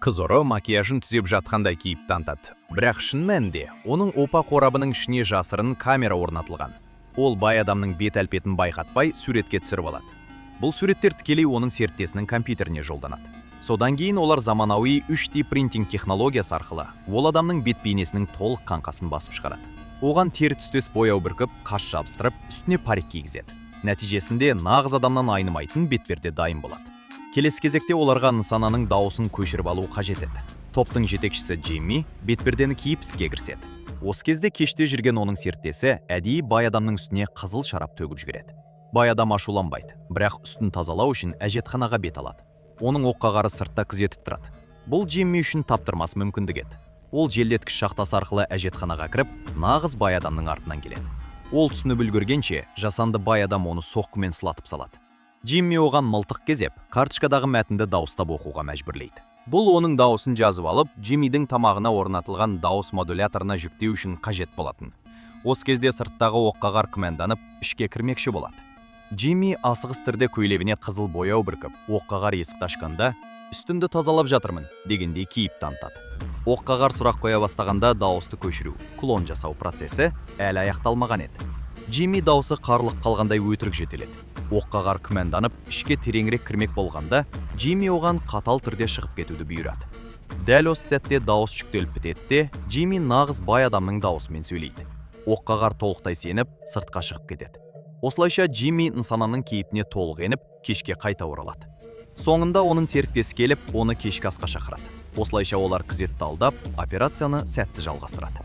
Қыз ұры макияжын түзеп жатқандай кейіп танытады. Бірақ шын мәнінде оның опа қорабының ішіне жасырын камера орнатылған. Ол бай адамның бет әлпетін байқатпай суретке түсіріп алады. Бұл суреттер тікелей оның серіктесінің компьютеріне жолданады. Содан кейін олар заманауи 3D принтинг технологиясы арқылы ол адамның бет бейнесінің толық қаңқасын басып шығарады. Оған тері түстес бояу бүркіп, қас жабыстырып, үстіне парик кигізеді. Нәтижесінде нағыз адамнан айнымайтын бетперде дайын болады. Келесі кезекте оларға нысананың дауысын көшіріп алу қажет еді. Топтың жетекшісі Джимми бетпердені киіп іске кіріседі. Осы кезде кеште жүрген оның серіктесі әдейі бай адамның үстіне қызыл шарап төгіп жібереді. Бай адам ашуланбайды, бірақ үстін тазалау үшін әжетханаға бет алады. Оның оққағары сыртта күзетіп тұрады. Бұл Джимми үшін таптырмас мүмкіндік еді. Ол желдеткіш шахтасы арқылы әжетханаға кіріп, нағыз бай адамның артынан келеді. Ол түсініп үлгергенше, жасанды бай адам оны соққымен сұлатып салады. Джимми оған мылтық кезеп, карточкадағы мәтінді дауыстап оқуға мәжбүрлейді. Бұл оның дауысын жазып алып, Джиммидің тамағына орнатылған дауыс модуляторына жүктеу үшін қажет болатын. Осы кезде сырттағы оққағар күмәнданып, ішке кірмекші болады. Джимми асығыс түрде көйлегіне қызыл бояу бүркіп, оққағар есікті ашқанда, үстімді тазалап жатырмын дегендей кейіп танытады. Оққағар сұрақ қоя бастағанда дауысты көшіру, клон жасау процесі әлі аяқталмаған еді. Джимми дауысы қарылып қалғандай өтірік жетеледі. Оққағар күмәнданып, ішке тереңірек кірмек болғанда, Джимми оған қатал түрде шығып кетуді бұйырады. Дәл осы сәтте дауыс жүктеліп бітеді де, Джимми нағыз бай адамның дауысымен сөйлейді. Оққағар толықтай сеніп, сыртқа шығып кетеді. Осылайша Джимми нысананың кейпіне толық еніп, кешке қайта оралады. Соңында оның серіктесі келіп, оны кешкі асқа шақырады. Осылайша олар күзетті алдап, операцияны сәтті жалғастырады.